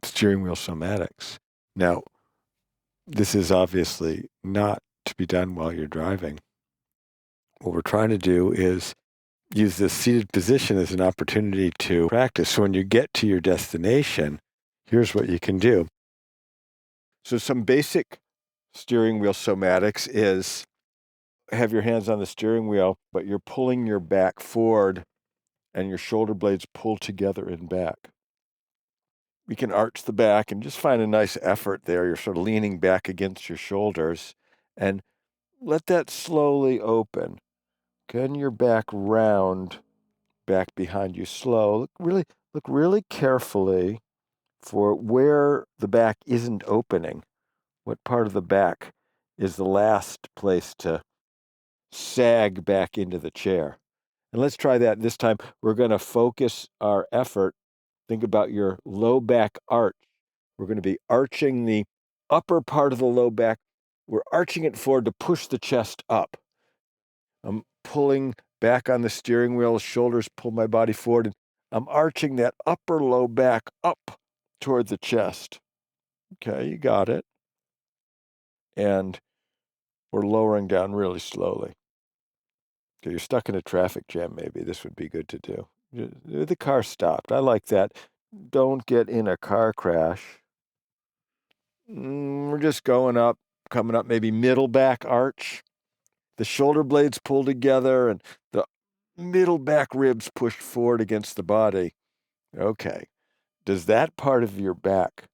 Steering Wheel Somatics. Now, this is obviously not to be done while you're driving. What we're trying to do is use this seated position as an opportunity to practice. So when you get to your destination, here's what you can do. So some basic steering wheel somatics is have your hands on the steering wheel, but you're pulling your back forward and your shoulder blades pull together and back. We can arch the back and just find a nice effort there. You're sort of leaning back against your shoulders and let that slowly open. Can your back round back behind you slow. Look really carefully for where the back isn't opening. What part of the back is the last place to sag back into the chair? And let's try that this time. We're going to focus our effort. Think about your low back arch. We're going to be arching the upper part of the low back. We're arching it forward to push the chest up. I'm pulling back on the steering wheel, shoulders pull my body forward, and I'm arching that upper low back up toward the chest. Okay, you got it. And we're lowering down really slowly. Okay, you're stuck in a traffic jam, maybe. This would be good to do. The car stopped. I like that. Don't get in a car crash. We're just going up, coming up, maybe middle back arch. The shoulder blades pull together and the middle back ribs pushed forward against the body. Okay. Does that part of your back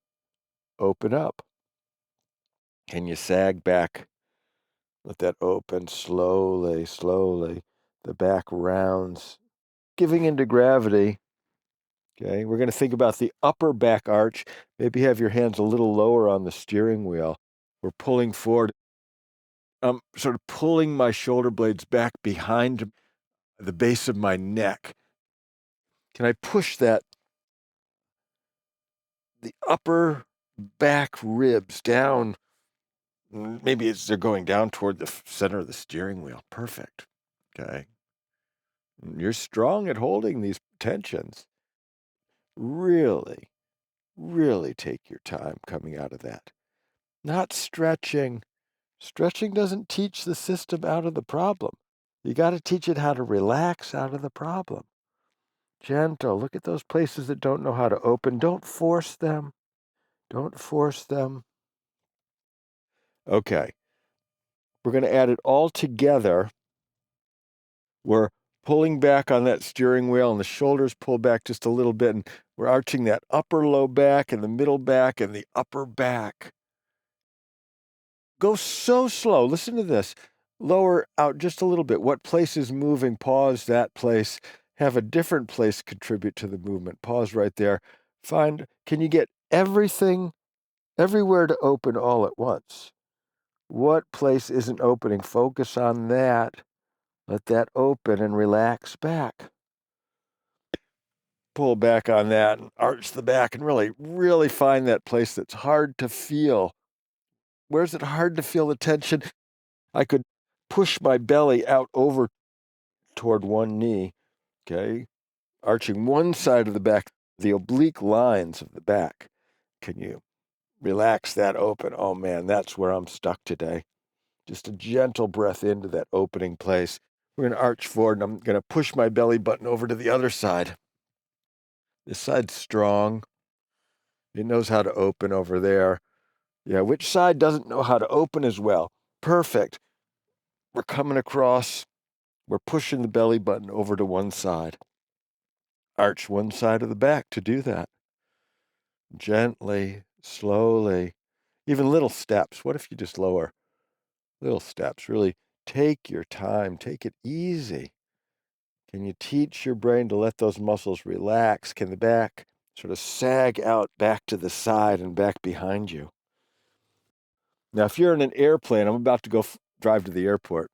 open up? Can you sag back? Let that open slowly, slowly. The back rounds, giving into gravity. Okay. We're going to think about the upper back arch. Maybe have your hands a little lower on the steering wheel. We're pulling forward. I'm sort of pulling my shoulder blades back behind the base of my neck. Can I push the upper back ribs down? Maybe they're going down toward the center of the steering wheel. Perfect. Okay. You're strong at holding these tensions. Really, really take your time coming out of that. Not stretching. Stretching doesn't teach the system out of the problem. You got to teach it how to relax out of the problem. Gentle. Look at those places that don't know how to open. Don't force them. Don't force them. Okay. We're going to add it all together. We're pulling back on that steering wheel and the shoulders pull back just a little bit. And we're arching that upper low back and the middle back and the upper back. Go so slow. Listen to this. Lower out just a little bit. What place is moving? Pause that place. Have a different place contribute to the movement. Pause right there. Can you get everything, everywhere to open all at once? What place isn't opening? Focus on that. Let that open and relax back. Pull back on that and arch the back and really, really find that place that's hard to feel. Where's it hard to feel the tension? I could push my belly out over toward one knee, okay? Arching one side of the back, the oblique lines of the back. Can you relax that open? Oh man, that's where I'm stuck today. Just a gentle breath into that opening place. We're going to arch forward and I'm going to push my belly button over to the other side. This side's strong. It knows how to open over there. Yeah, which side doesn't know how to open as well? Perfect. We're coming across. We're pushing the belly button over to one side. Arch one side of the back to do that. Gently, slowly, even little steps. What if you just lower? Little steps. Really take your time. Take it easy. Can you teach your brain to let those muscles relax? Can the back sort of sag out back to the side and back behind you? Now, if you're in an airplane, I'm about to go drive to the airport.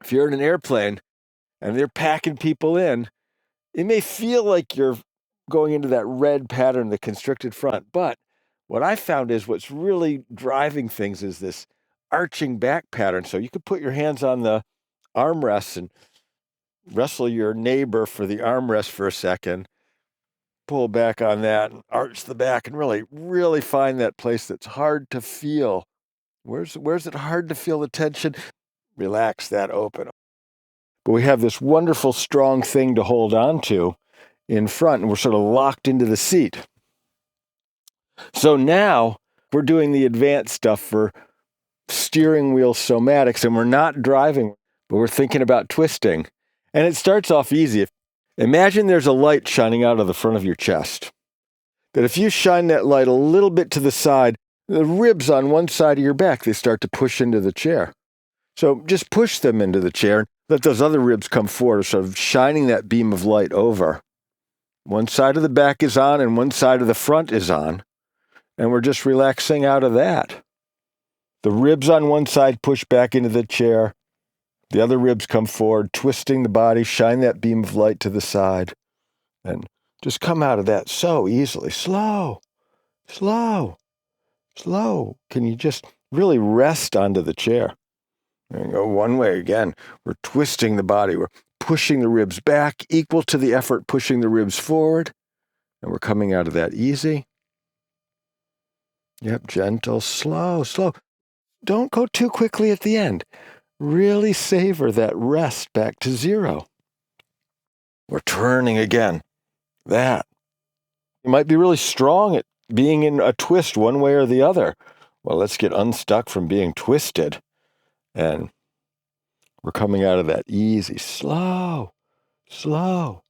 If you're in an airplane and they're packing people in, it may feel like you're going into that red pattern, the constricted front. But what I found is what's really driving things is this arching back pattern. So you could put your hands on the armrests and wrestle your neighbor for the armrest for a second. pull back on that and arch the back and really, really find that place that's hard to feel. Where's it hard to feel the tension? Relax that open. But we have this wonderful, strong thing to hold on to in front, and we're sort of locked into the seat. So now we're doing the advanced stuff for steering wheel somatics, and we're not driving, but we're thinking about twisting. And it starts off easy. Imagine there's a light shining out of the front of your chest. That if you shine that light a little bit to the side, the ribs on one side of your back, they start to push into the chair. So just push them into the chair and let those other ribs come forward, sort of shining that beam of light over. One side of the back is on and one side of the front is on. And we're just relaxing out of that. The ribs on one side push back into the chair. The other ribs come forward, twisting the body, shine that beam of light to the side. And just come out of that so easily. Slow, slow, slow. Can you just really rest onto the chair? And go one way again. We're twisting the body. We're pushing the ribs back, equal to the effort pushing the ribs forward. And we're coming out of that easy. Yep, gentle, slow, slow. Don't go too quickly at the end. Really savor that rest back to zero. We're turning again. That. You might be really strong at being in a twist one way or the other. Well, let's get unstuck from being twisted. And we're coming out of that easy, slow, slow.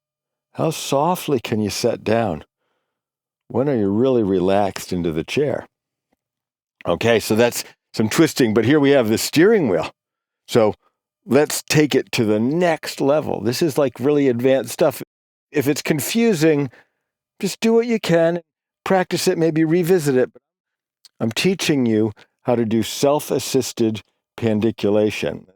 How softly can you set down? When are you really relaxed into the chair? Okay, so that's some twisting, but here we have the steering wheel. So let's take it to the next level. This is like really advanced stuff. If it's confusing, just do what you can, practice it, maybe revisit it. I'm teaching you how to do self-assisted pandiculation.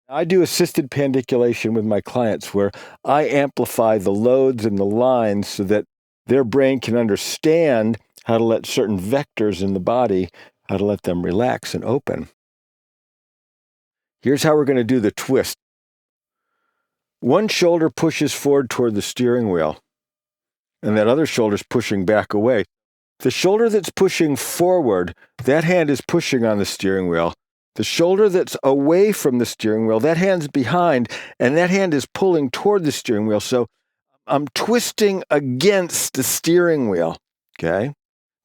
I do assisted pandiculation with my clients where I amplify the loads and the lines so that their brain can understand how to let certain vectors in the body, how to let them relax and open. Here's how we're going to do the twist. One shoulder pushes forward toward the steering wheel, and that other shoulder's pushing back away. The shoulder that's pushing forward, that hand is pushing on the steering wheel. The shoulder that's away from the steering wheel, that hand's behind, and that hand is pulling toward the steering wheel. So I'm twisting against the steering wheel, okay?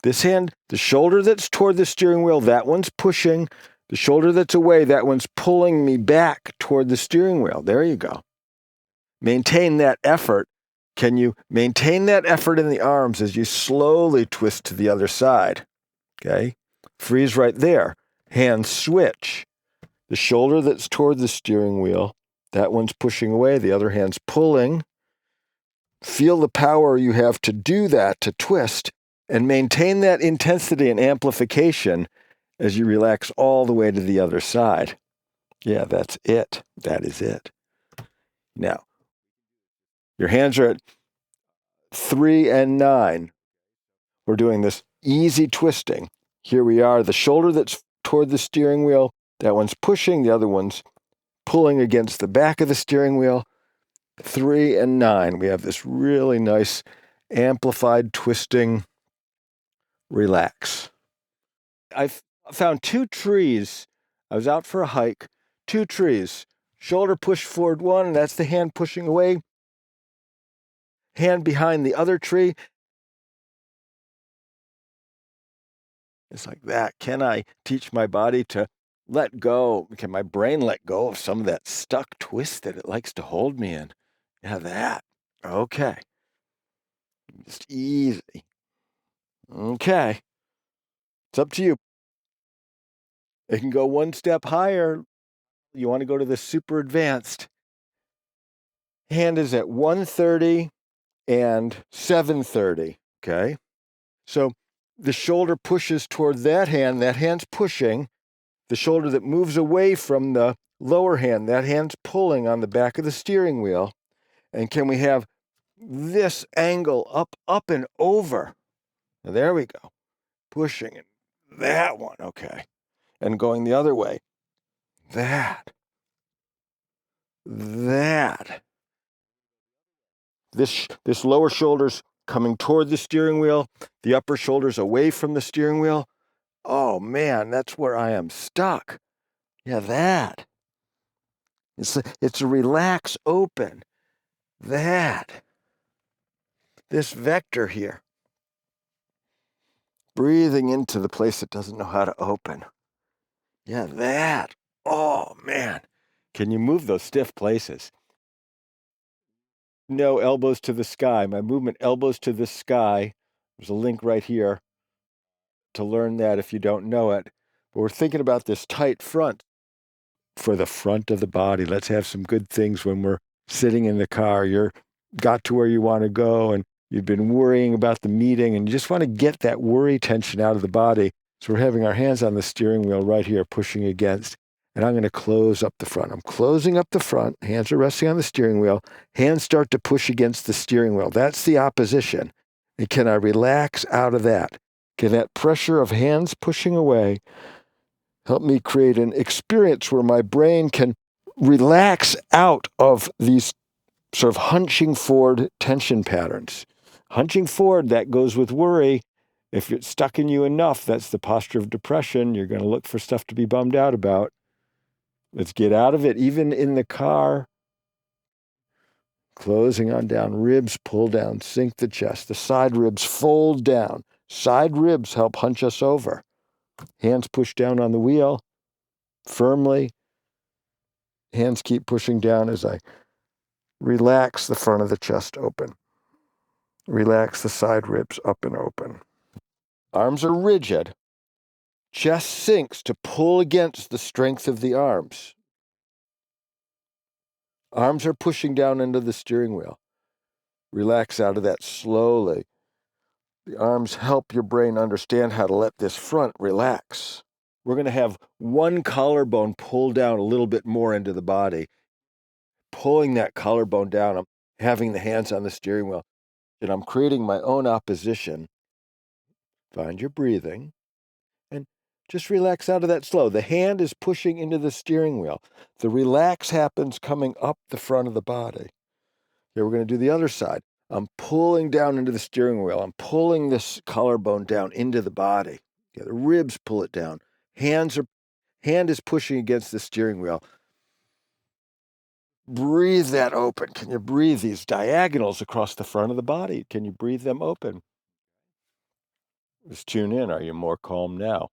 This hand, the shoulder that's toward the steering wheel, that one's pushing. The shoulder that's away, that one's pulling me back toward the steering wheel. There you go. Maintain that effort. Can you maintain that effort in the arms as you slowly twist to the other side? Okay? Freeze right there. Hands switch. The shoulder that's toward the steering wheel, that one's pushing away, the other hand's pulling. Feel the power you have to do that, to twist, and maintain that intensity and amplification as you relax all the way to the other side. Yeah, that's it. That is it. Now, your hands are at 3 and 9. We're doing this easy twisting. Here we are. The shoulder that's toward the steering wheel, that one's pushing, the other one's pulling against the back of the steering wheel. 3 and 9. We have this really nice amplified twisting. Relax. I found 2 trees. I was out for a hike. 2 trees. Shoulder push forward one, and that's the hand pushing away. Hand behind the other tree. It's like that. Can I teach my body to let go? Can my brain let go of some of that stuck twist that it likes to hold me in? Yeah, that. Okay. Just easy. Okay. It's up to you. It can go one step higher. You want to go to the super advanced. Hand is at 130 and 730. Okay. So the shoulder pushes toward that hand's pushing. The shoulder that moves away from the lower hand, that hand's pulling on the back of the steering wheel. And can we have this angle up and over? Now, there we go. Pushing it. That one, okay. And going the other way. That. This lower shoulder's coming toward the steering wheel, the upper shoulders away from the steering wheel. Oh man, that's where I am stuck. Yeah, that. It's a relax open. That. This vector here. Breathing into the place that doesn't know how to open. Yeah, that. Oh man. Can you move those stiff places? No, elbows to the sky. My movement, elbows to the sky. There's a link right here to learn that if you don't know it. But we're thinking about this tight front for the front of the body. Let's have some good things when we're sitting in the car. You're got to where you want to go and you've been worrying about the meeting and you just want to get that worry tension out of the body. So we're having our hands on the steering wheel right here, pushing against. And I'm going to close up the front. I'm closing up the front. Hands are resting on the steering wheel. Hands start to push against the steering wheel. That's the opposition. And can I relax out of that? Can that pressure of hands pushing away help me create an experience where my brain can relax out of these sort of hunching forward tension patterns? Hunching forward, that goes with worry. If it's stuck in you enough, that's the posture of depression. You're going to look for stuff to be bummed out about. Let's get out of it, even in the car. Closing on down, ribs pull down, sink the chest. The side ribs fold down. Side ribs help hunch us over. Hands push down on the wheel firmly. Hands keep pushing down as I relax the front of the chest open. Relax the side ribs up and open. Arms are rigid. Chest sinks to pull against the strength of the arms. Arms are pushing down into the steering wheel. Relax out of that slowly. The arms help your brain understand how to let this front relax. We're going to have one collarbone pull down a little bit more into the body. Pulling that collarbone down, I'm having the hands on the steering wheel, and I'm creating my own opposition. Find your breathing, and just relax out of that slow. The hand is pushing into the steering wheel. The relax happens coming up the front of the body. Here, we're going to do the other side. I'm pulling down into the steering wheel. I'm pulling this collarbone down into the body. Yeah, the ribs pull it down. Hand is pushing against the steering wheel. Breathe that open. Can you breathe these diagonals across the front of the body? Can you breathe them open? Just tune in. Are you more calm now?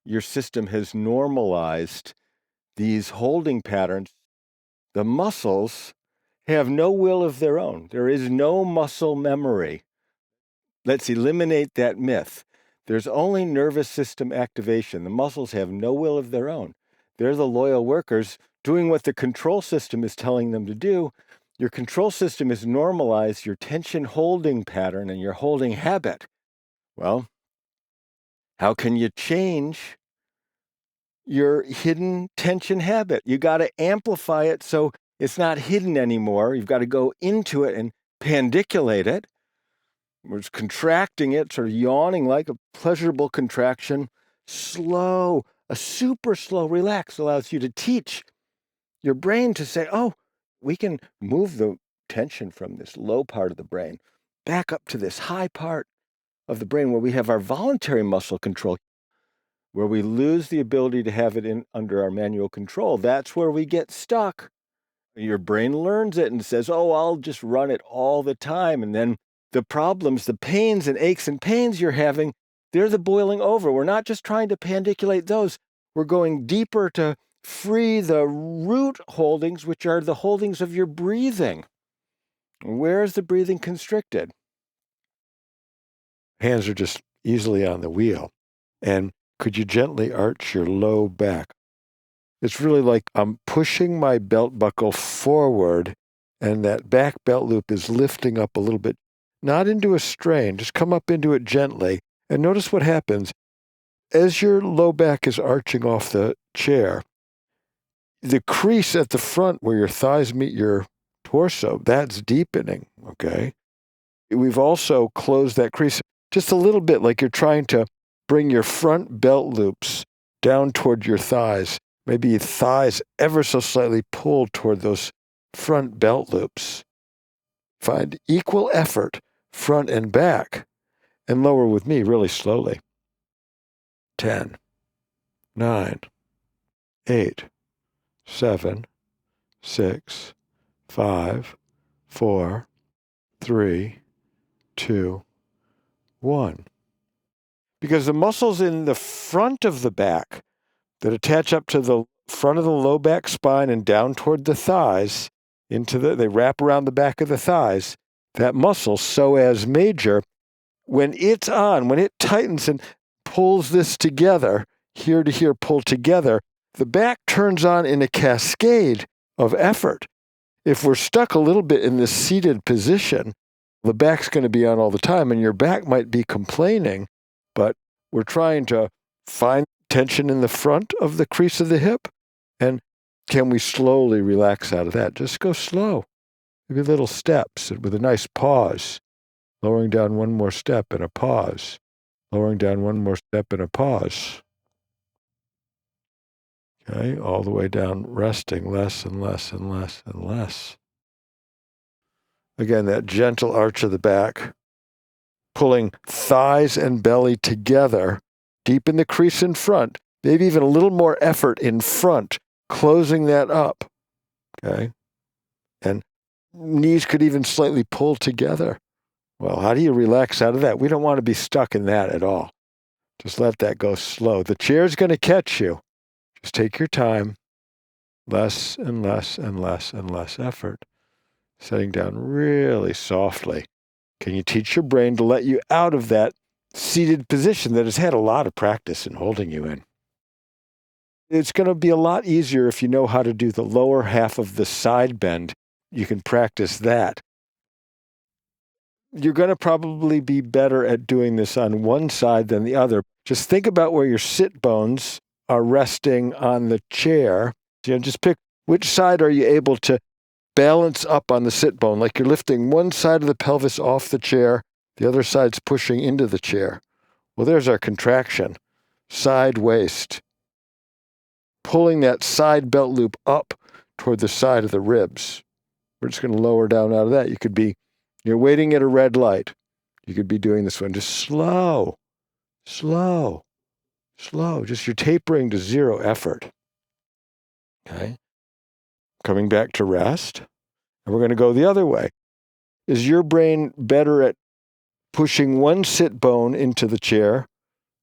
Your system has normalized these holding patterns. The muscles have no will of their own. There is no muscle memory. Let's eliminate that myth. There's only nervous system activation. The muscles have no will of their own. They're the loyal workers doing what the control system is telling them to do. Your control system is normalized your tension holding pattern and your holding habit. Well, how can you change your hidden tension habit? You got to amplify it so it's not hidden anymore. You've got to go into it and pandiculate it. We're just contracting it, sort of yawning like a pleasurable contraction. Slow, a super slow relax allows you to teach your brain to say, oh, we can move the tension from this low part of the brain back up to this high part of the brain where we have our voluntary muscle control, where we lose the ability to have it in under our manual control. That's where we get stuck. Your brain learns it and says, oh, I'll just run it all the time. And then the problems, the pains and aches and pains you're having, they're the boiling over. We're not just trying to pandiculate those. We're going deeper to free the root holdings, which are the holdings of your breathing. Where is the breathing constricted? Hands are just easily on the wheel. And could you gently arch your low back? It's really like I'm pushing my belt buckle forward and that back belt loop is lifting up a little bit, not into a strain, just come up into it gently. And notice what happens. As your low back is arching off the chair, the crease at the front where your thighs meet your torso, that's deepening, okay? We've also closed that crease just a little bit, like you're trying to bring your front belt loops down toward your thighs. Maybe your thighs ever so slightly pulled toward those front belt loops. Find equal effort, front and back, and lower with me really slowly. 10, 9, 8, 7, 6, 5, 4, 3, 2, 1. Because the muscles in the front of the back that attach up to the front of the low back spine and down toward the thighs, they wrap around the back of the thighs, that muscle, psoas major, when it's on, when it tightens and pulls this together, here to here pulled together, the back turns on in a cascade of effort. If we're stuck a little bit in this seated position, the back's going to be on all the time, and your back might be complaining, but we're trying to find tension in the front of the crease of the hip, and can we slowly relax out of that? Just go slow, maybe little steps with a nice pause, lowering down one more step and a pause, lowering down one more step and a pause. Okay, all the way down, resting less and less and less and less. Again, that gentle arch of the back, pulling thighs and belly together, deep in the crease in front, maybe even a little more effort in front, closing that up, okay? And knees could even slightly pull together. Well, how do you relax out of that? We don't want to be stuck in that at all. Just let that go slow. The chair's going to catch you. Just take your time, less and less and less and less effort, setting down really softly. Can you teach your brain to let you out of that seated position that has had a lot of practice in holding you in? It's going to be a lot easier if you know how to do the lower half of the side bend. You can practice that. You're going to probably be better at doing this on one side than the other. Just think about where your sit bones are resting on the chair. Just pick which side are you able to balance up on the sit bone, like you're lifting one side of the pelvis off the chair, the other side's pushing into the chair. Well, there's our contraction. Side waist. Pulling that side belt loop up toward the side of the ribs. We're just going to lower down out of that. You're waiting at a red light. You could be doing this one. Just slow, slow, slow. Just you're tapering to zero effort. Okay? Coming back to rest. And we're going to go the other way. Is your brain better at pushing one sit bone into the chair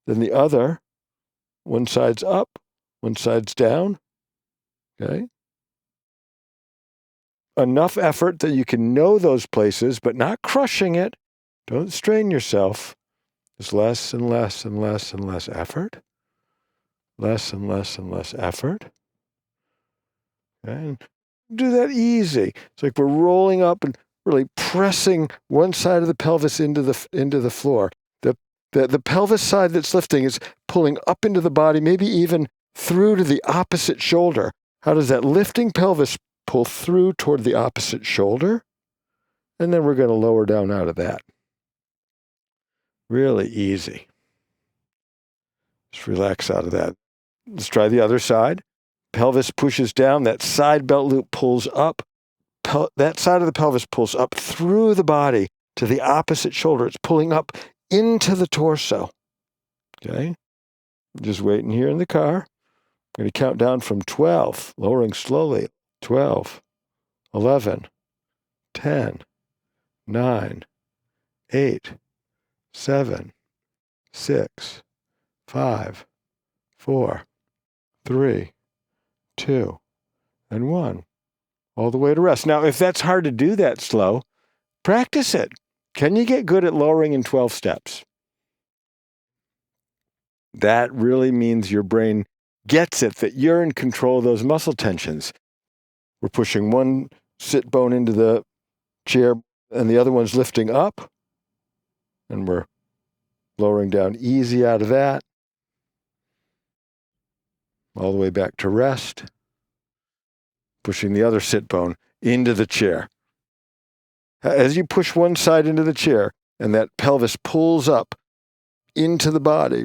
than the other? One side's up, one side's down. Okay? Enough effort that you can know those places, but not crushing it. Don't strain yourself. Just less and less and less and less effort. Less and less and less effort. Okay? And do that easy. It's like we're rolling up and really pressing one side of the pelvis into the floor. The pelvis side that's lifting is pulling up into the body, maybe even through to the opposite shoulder. How does that lifting pelvis pull through toward the opposite shoulder? And then we're going to lower down out of that. Really easy. Just relax out of that. Let's try the other side. Pelvis pushes down. That side belt loop pulls up. That side of the pelvis pulls up through the body to the opposite shoulder. It's pulling up into the torso. Okay? Just waiting here in the car. I'm going to count down from 12, lowering slowly. 12, 11, 10, 9, 8, 7, 6, 5, 4, 3, 2, and 1. All the way to rest. Now, if that's hard to do that slow, practice it. Can you get good at lowering in 12 steps? That really means your brain gets it, that you're in control of those muscle tensions. We're pushing one sit bone into the chair and the other one's lifting up. And we're lowering down easy out of that. All the way back to rest. Pushing the other sit bone into the chair. As you push one side into the chair and that pelvis pulls up into the body,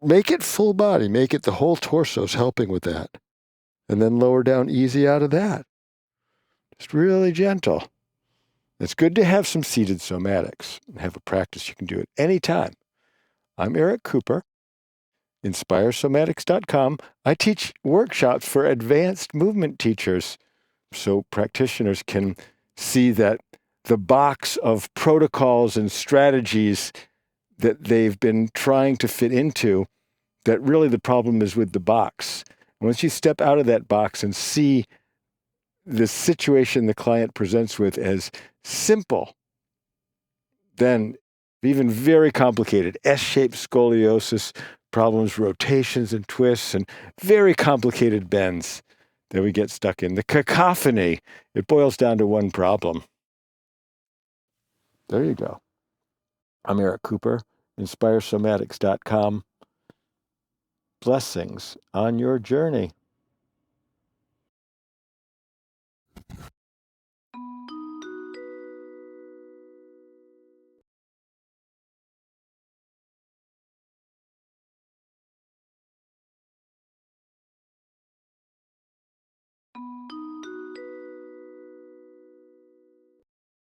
make it full body, make it the whole torso's helping with that. And then lower down easy out of that. Just really gentle. It's good to have some seated somatics and have a practice. You can do it anytime. I'm Eric Cooper, InspireSomatics.com. I teach workshops for advanced movement teachers so practitioners can see that the box of protocols and strategies that they've been trying to fit into, that really the problem is with the box. Once you step out of that box and see the situation the client presents with as simple, then even very complicated S-shaped scoliosis problems, rotations and twists, and very complicated bends that we get stuck in. The cacophony, it boils down to one problem. There you go. I'm Eric Cooper, InspireSomatics.com. Blessings on your journey.